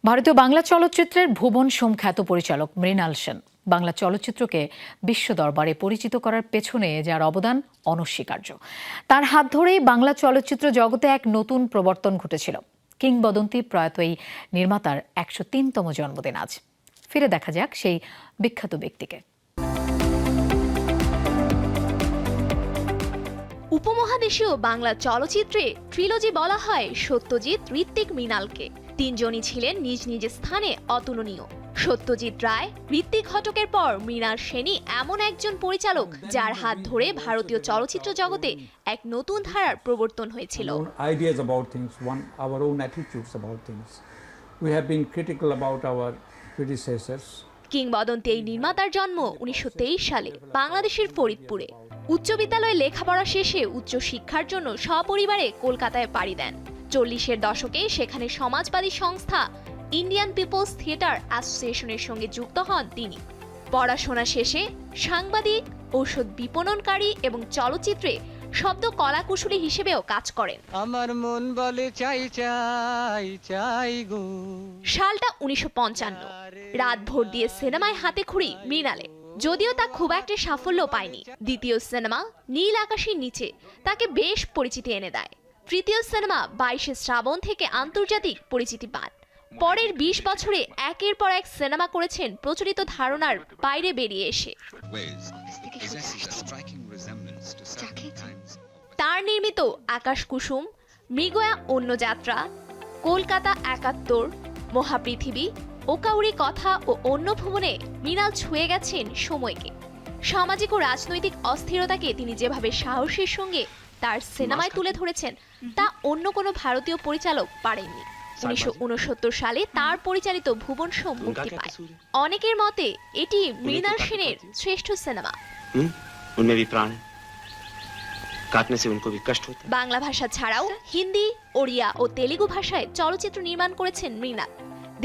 ভারতীয় বাংলা চলচ্চিত্রের ভুবন সোম খ্যাত পরিচালক মৃণাল সেন বাংলা চলচ্চিত্রকে বিশ্ব দরবারে পরিচিত করার পেছনে যার অবদান অনস্বীকার্য। তার হাত ধরেই বাংলা চলচ্চিত্র জগতে এক নতুন প্রবর্তন ঘটেছিল। কিংবদন্তি প্রয়াত এই নির্মাতার ১০৩তম জন্মদিন আজ। ফিরে দেখা যাক সেই বিখ্যাত ব্যক্তিকে। উপমহাদেশীয় বাংলা চলচ্চিত্রে ট্রিলজি বলা হয় সত্যজিৎ, ঋত্বিক, মৃণালকে। তিনজনই ছিলেন নিজ নিজ স্থানে অতুলনীয়। সত্যজিৎ রায়, ঋত্বিক ঘটকের পর মৃণাল সেনই এমন একজন পরিচালক যার হাত ধরে ভারতীয় চলচ্চিত্র জগতে এক নতুন ধারার প্রবর্তন হয়েছিল। কিংবদন্তি এই নির্মাতার জন্ম ১৯২৩ সালে বাংলাদেশের ফরিদপুরে। উচ্চ বিদ্যালয়ে লেখাপড়া শেষে উচ্চ শিক্ষার জন্য সপরিবারে কলকাতায় পাড়ি দেন। ৪০-এর দশকে সেখানে সমাজবাদী সংস্থা ইন্ডিয়ান পিপলস থিয়েটার অ্যাসোসিয়েশনের সঙ্গে যুক্ত হন তিনি। পড়াশোনা শেষে সাংবাদিক, ঔষধ বিপণনকারী এবং চলচ্চিত্রে শব্দ কলাকুশলী হিসেবেও কাজ করেন। আমার মন বলে চাই চাই চাই গো। সালটা ১৯৫৫। রাত ভোর দিয়ে সিনেমায় হাতেখড়ি মৃণালে। যদিও তা খুব একটা সাফল্য পায়নি। দ্বিতীয় সিনেমা নীল আকাশের নিচে তাকে বেশ পরিচিতি এনে দেয়। তৃতীয় সিনেমা ২২শে শ্রাবণ থেকে আন্তর্জাতিক পরিচিতি পান। পরের ২০ বছরে একের পর এক সিনেমা করেছেন প্রচলিত ধারণার বাইরে বেরিয়ে এসে। তার নির্মিত আকাশ কুসুম, মৃগয়া অন্য যাত্রা, কলকাতা ৭১, মহাপৃথিবী, ওকাউরি কথা ও অন্য ভুবনে মৃণাল ছুঁয়ে গেছেন সময়কে। সামাজিক ও রাজনৈতিক অস্থিরতাকে তিনি যেভাবে সাহসের সঙ্গে তার সিনেমায় তুলে ধরেছেন তা অন্য কোনো ভারতীয় পরিচালক পারেননি। ১৯৬৯ সালে তার পরিচালিত ভুবন সোম মুক্তি পায়। অনেকের মতে এটি মৃণাল সেনের শ্রেষ্ঠ সিনেমা। বাংলা ভাষা ছাড়াও হিন্দি, ওড়িয়া ও তেলুগু ভাষায় চলচ্চিত্র নির্মাণ করেছেন মৃণাল।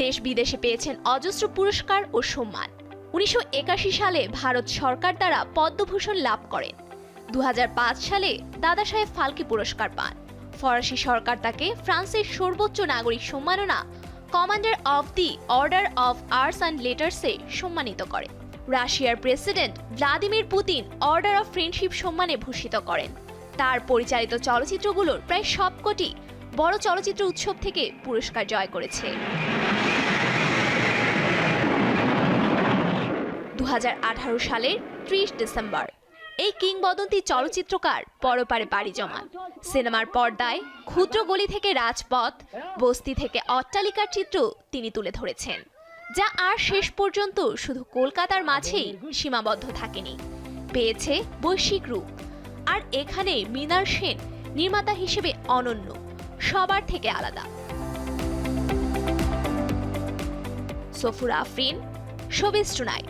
দেশ বিদেশে পেয়েছেন অজস্র পুরস্কার ও সম্মান। ১৯৮১ সালে ভারত সরকার দ্বারা পদ্মভূষণ লাভ করেন। ২০০৫ সালে দাদা সাহেব ফালকে পুরস্কার পান। ফরাসি সরকার তাকে ফ্রান্সের সর্বোচ্চ নাগরিক সম্মাননা commander of the order of arts and লেটার্সে সম্মানিত করে। রাশিয়ার president Vladimir Putin order of friendship সম্মানে ভূষিত করেন। তার পরিচালিত চলচ্চিত্রগুলোর প্রায় সবকটি বড় চলচ্চিত্র উৎসব থেকে পুরস্কার জয় করেছে। ২০১৮ সালের ৩০ ডিসেম্বর এই কিংবদন্তি চলচ্চিত্রকার পরপারে পাড়ি জমান। সিনেমার পর্দায় ক্ষুদ্র গলি থেকে রাজপথ, বস্তি থেকে অট্টালিকার চিত্র তিনি তুলে ধরেছেন, যা আর শেষ পর্যন্ত শুধু কলকাতার মাঝেই সীমাবদ্ধ থাকেনি, পেয়েছে বৈশ্বিক রূপ। আর এখানে মৃণাল সেন নির্মাতা হিসেবে অনন্য, সবার থেকে আলাদা। Safura Afrin, showbiz tonight.